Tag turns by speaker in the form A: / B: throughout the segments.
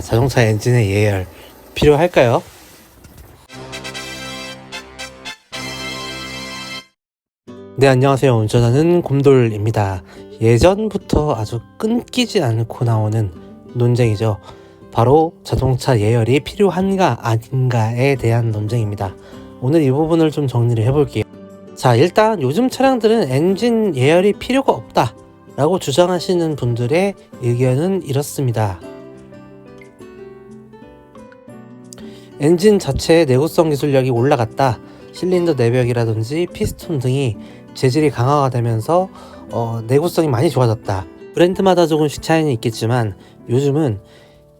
A: 자동차 엔진의 예열 필요할까요? 네, 안녕하세요. 운전하는 곰돌입니다. 예전부터 아주 끊기지 않고 나오는 논쟁이죠. 바로 자동차 예열이 필요한가 아닌가에 대한 논쟁입니다. 오늘 이 부분을 좀 정리를 해볼게요. 자, 일단 요즘 차량들은 엔진 예열이 필요가 없다 라고 주장하시는 분들의 의견은 이렇습니다. 엔진 자체의 내구성 기술력이 올라갔다. 실린더 내벽이라든지 피스톤 등이 재질이 강화가 되면서 내구성이 많이 좋아졌다. 브랜드마다 조금씩 차이는 있겠지만 요즘은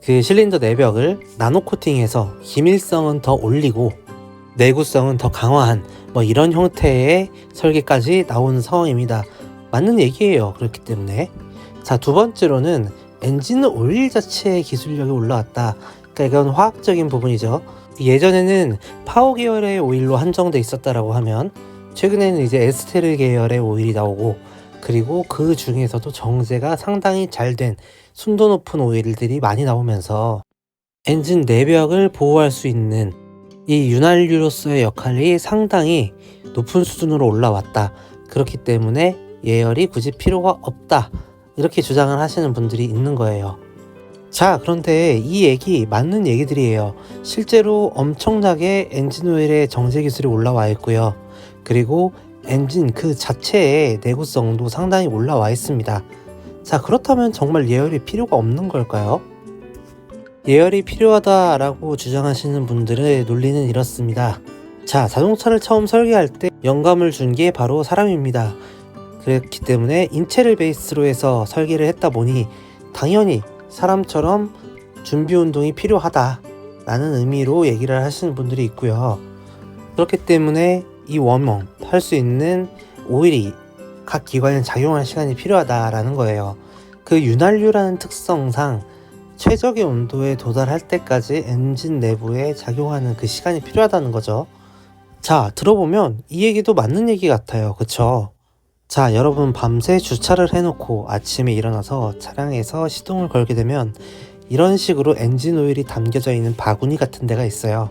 A: 그 실린더 내벽을 나노 코팅해서 기밀성은 더 올리고 내구성은 더 강화한 이런 형태의 설계까지 나오는 상황입니다. 맞는 얘기예요. 그렇기 때문에 자, 두 번째로는 엔진 오일 자체의 기술력이 올라왔다. 그러니까 이건 화학적인 부분이죠. 예전에는 파워 계열의 오일로 한정돼 있었다라고 하면 최근에는 이제 에스테르 계열의 오일이 나오고, 그리고 그 중에서도 정제가 상당히 잘 된 순도 높은 오일들이 많이 나오면서 엔진 내벽을 보호할 수 있는 이 윤활유로서의 역할이 상당히 높은 수준으로 올라왔다. 그렇기 때문에 예열이 굳이 필요가 없다. 이렇게 주장을 하시는 분들이 있는 거예요. 자, 그런데 이 얘기 맞는 얘기들이에요. 실제로 엄청나게 엔진 오일의 정제 기술이 올라와 있고요. 그리고 엔진 그 자체의 내구성도 상당히 올라와 있습니다. 자, 그렇다면 정말 예열이 필요가 없는 걸까요? 예열이 필요하다라고 주장하시는 분들의 논리는 이렇습니다. 자, 자동차를 처음 설계할 때 영감을 준 게 바로 사람입니다. 그렇기 때문에 인체를 베이스로 해서 설계를 했다 보니 당연히 사람처럼 준비 운동이 필요하다라는 의미로 얘기를 하시는 분들이 있고요. 그렇기 때문에 이 웜업 할 수 있는 오일이 각 기관에 작용할 시간이 필요하다라는 거예요. 그 윤활유라는 특성상 최적의 온도에 도달할 때까지 엔진 내부에 작용하는 그 시간이 필요하다는 거죠. 자, 들어보면 이 얘기도 맞는 얘기 같아요. 그쵸? 자, 여러분 밤새 주차를 해놓고 아침에 일어나서 차량에서 시동을 걸게 되면 이런 식으로 엔진 오일이 담겨져 있는 바구니 같은 데가 있어요.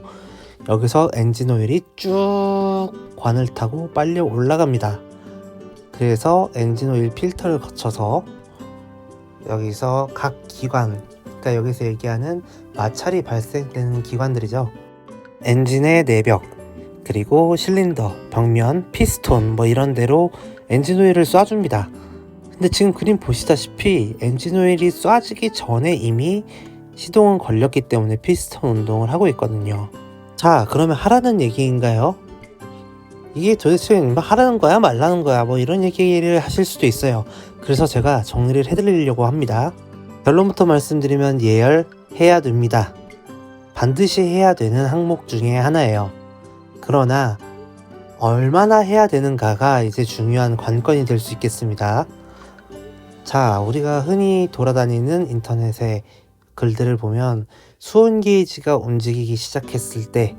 A: 여기서 엔진 오일이 쭉 관을 타고 빨려 올라갑니다. 그래서 엔진 오일 필터를 거쳐서 여기서 각 기관, 그러니까 여기서 얘기하는 마찰이 발생되는 기관들이죠. 엔진의 내벽, 그리고 실린더, 벽면, 피스톤 이런 데로 엔진 오일을 쏴줍니다. 근데 지금 그림 보시다시피 엔진 오일이 쏴지기 전에 이미 시동은 걸렸기 때문에 피스톤 운동을 하고 있거든요. 자, 그러면 하라는 얘기인가요? 이게 도대체 하라는 거야 말라는 거야 이런 얘기를 하실 수도 있어요. 그래서 제가 정리를 해드리려고 합니다. 결론부터 말씀드리면 예열해야 됩니다. 반드시 해야 되는 항목 중에 하나예요. 그러나 얼마나 해야 되는가가 이제 중요한 관건이 될 수 있겠습니다. 자, 우리가 흔히 돌아다니는 인터넷의 글들을 보면 수온 게이지가 움직이기 시작했을 때,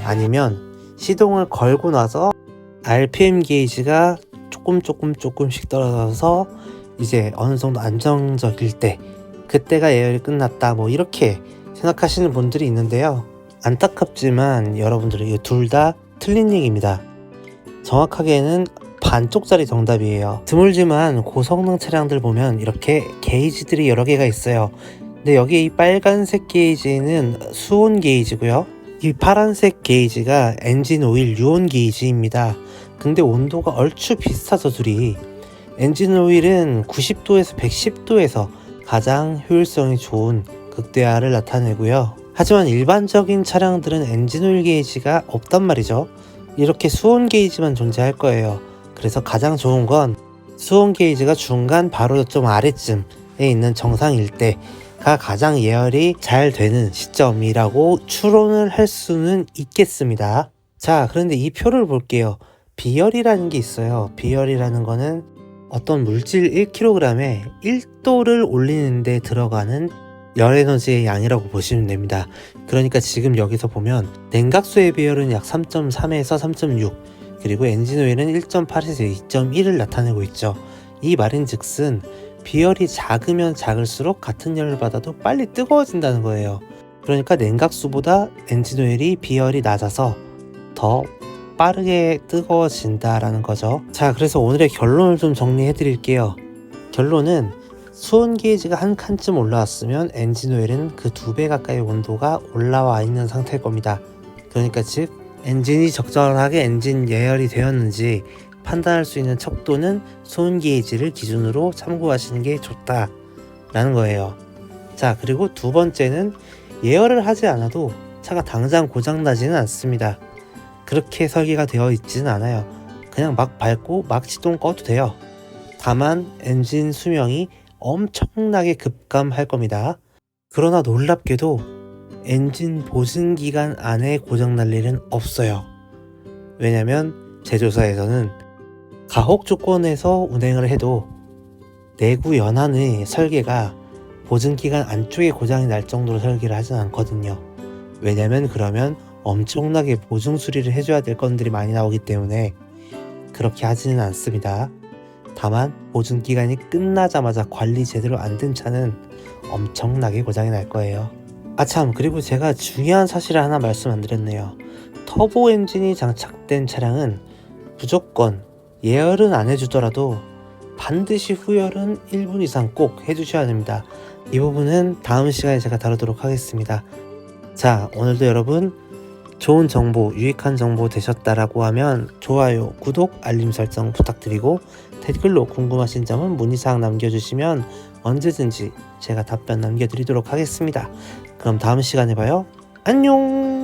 A: 아니면 시동을 걸고 나서 RPM 게이지가 조금씩 떨어져서 이제 어느 정도 안정적일 때, 그때가 예열이 끝났다 이렇게 생각하시는 분들이 있는데요. 안타깝지만 여러분들이 이 둘 다 틀린 얘기입니다. 정확하게는 반쪽짜리 정답이에요. 드물지만 고성능 차량들 보면 이렇게 게이지들이 여러 개가 있어요. 근데 여기 이 빨간색 게이지는 수온 게이지고요. 이 파란색 게이지가 엔진 오일 유온 게이지입니다. 근데 온도가 얼추 비슷하죠, 둘이. 엔진 오일은 90도에서 110도에서 가장 효율성이 좋은 극대화를 나타내고요. 하지만 일반적인 차량들은 엔진 오일 게이지가 없단 말이죠. 이렇게 수온 게이지만 존재할 거예요. 그래서 가장 좋은 건 수온 게이지가 중간 바로 좀 아래쯤에 있는 정상일 때가 가장 예열이 잘 되는 시점이라고 추론을 할 수는 있겠습니다. 자, 그런데 이 표를 볼게요. 비열이라는 게 있어요. 비열이라는 거는 어떤 물질 1kg에 1도를 올리는 데 들어가는 열에너지의 양이라고 보시면 됩니다. 그러니까 지금 여기서 보면 냉각수의 비열은 약 3.3에서 3.6, 그리고 엔진오일은 1.8에서 2.1을 나타내고 있죠. 이 말인즉슨 비열이 작으면 작을수록 같은 열을 받아도 빨리 뜨거워진다는 거예요. 그러니까 냉각수보다 엔진 오일이 비열이 낮아서 더 빠르게 뜨거워진다라는 거죠. 자, 그래서 오늘의 결론을 좀 정리해 드릴게요. 결론은 수온 게이지가 한 칸쯤 올라왔으면 엔진 오일은 그 2배 가까이 온도가 올라와 있는 상태일 겁니다. 그러니까 즉 엔진이 적절하게 엔진 예열이 되었는지 판단할 수 있는 척도는 수온 게이지를 기준으로 참고하시는 게 좋다라는 거예요. 자, 그리고 두 번째는 예열을 하지 않아도 차가 당장 고장나지는 않습니다. 그렇게 설계가 되어 있지는 않아요. 그냥 막 밟고 막 시동 꺼도 돼요. 다만 엔진 수명이 엄청나게 급감할 겁니다. 그러나 놀랍게도 엔진 보증 기간 안에 고장날 일은 없어요. 왜냐면 제조사에서는 가혹 조건에서 운행을 해도 내구 연한의 설계가 보증기간 안쪽에 고장이 날 정도로 설계를 하진 않거든요. 왜냐면 그러면 엄청나게 보증 수리를 해줘야 될 건들이 많이 나오기 때문에 그렇게 하지는 않습니다. 다만 보증기간이 끝나자마자 관리 제대로 안 된 차는 엄청나게 고장이 날 거예요. 아참, 그리고 제가 중요한 사실을 하나 말씀 안 드렸네요. 터보 엔진이 장착된 차량은 무조건 예열은 안 해주더라도 반드시 후열은 1분 이상 꼭 해주셔야 됩니다. 이 부분은 다음 시간에 제가 다루도록 하겠습니다. 자, 오늘도 여러분 좋은 정보, 유익한 정보 되셨다라고 하면 좋아요, 구독, 알림 설정 부탁드리고 댓글로 궁금하신 점은 문의사항 남겨주시면 언제든지 제가 답변 남겨드리도록 하겠습니다. 그럼 다음 시간에 봐요. 안녕!